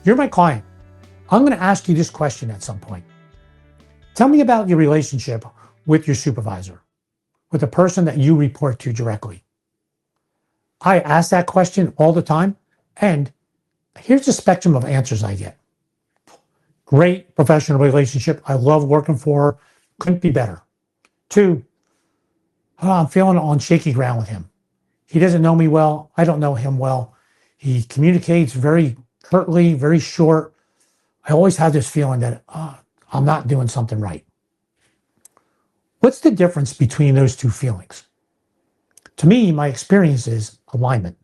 You're my client. I'm going to ask you this question at some point. Tell me about your relationship with your supervisor, with the person that you report to directly. I ask that question all the time, and here's the spectrum of answers I get. Great professional relationship. I love working for her. Couldn't be better. 2, I'm feeling on shaky ground with him. He doesn't know me well. I don't know him well. He communicates very curtly, very short. I always have this feeling that I'm not doing something right. What's the difference between those two feelings? To me, my experience is alignment.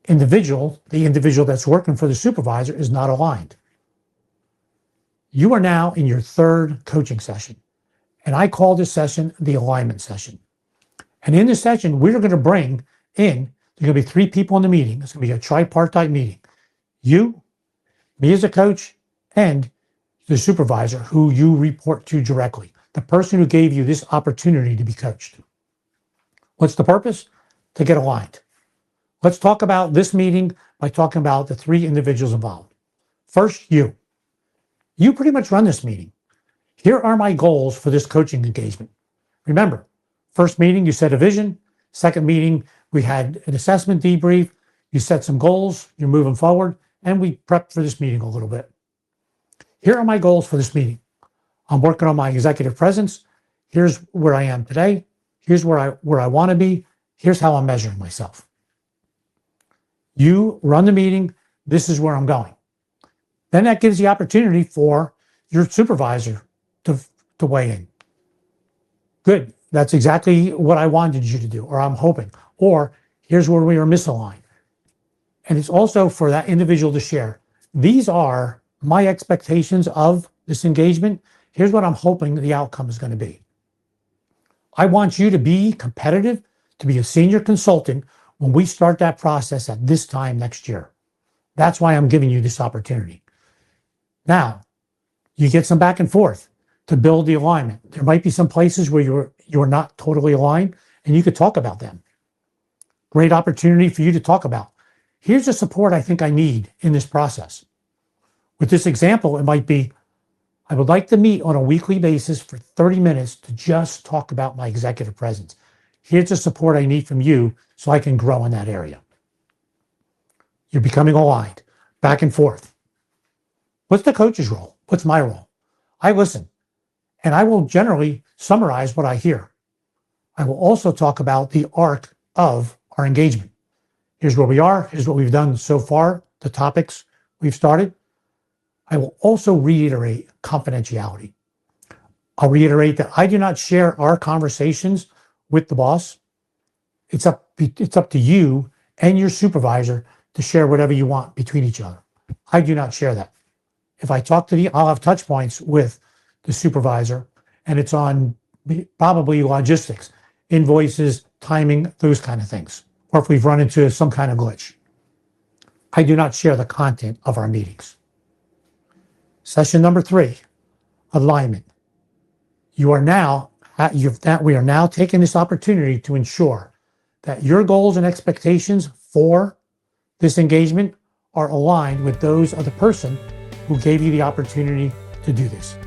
The individual that's working for the supervisor is not aligned. You are now in your 3rd coaching session, and I call this session the alignment session. And in this session, we're going to bring in, there's going to be 3 people in the meeting. It's going to be a tripartite meeting. You, me as a coach, and the supervisor who you report to directly, the person who gave you this opportunity to be coached. What's the purpose? To get aligned. Let's talk about this meeting by talking about the 3 individuals involved. First, you. You pretty much run this meeting. Here are my goals for this coaching engagement. Remember, first meeting, you set a vision. Second meeting, we had an assessment debrief. You set some goals, you're moving forward, and we prepped for this meeting a little bit. Here are my goals for this meeting. I'm working on my executive presence. Here's where I am today. Here's where I want to be. Here's how I'm measuring myself. You run the meeting. This is where I'm going. Then that gives the opportunity for your supervisor to weigh in. Good. That's exactly what I wanted you to do, or I'm hoping. Or here's where we are misaligned. And it's also for that individual to share. These are my expectations of this engagement. Here's what I'm hoping the outcome is going to be. I want you to be competitive, to be a senior consultant when we start that process at this time next year. That's why I'm giving you this opportunity. Now, you get some back and forth to build the alignment. There might be some places where you're not totally aligned, and you could talk about them. Great opportunity for you to talk about. Here's the support I think I need in this process. With this example, it might be, I would like to meet on a weekly basis for 30 minutes to just talk about my executive presence. Here's the support I need from you so I can grow in that area. You're becoming aligned, back and forth. What's the coach's role? What's my role? I listen, and I will generally summarize what I hear. I will also talk about the arc of our engagement. Here's where we are. Here's what we've done so far, the topics we've started. I will also reiterate confidentiality. I'll reiterate that I do not share our conversations with the boss. It's up to you and your supervisor to share whatever you want between each other. I do not share that. If I talk to I'll have touch points with the supervisor, and it's on probably logistics, invoices, timing, those kind of things. Or if we've run into some kind of glitch. I do not share the content of our meetings. Session number 3, alignment. We are now taking this opportunity to ensure that your goals and expectations for this engagement are aligned with those of the person who gave you the opportunity to do this.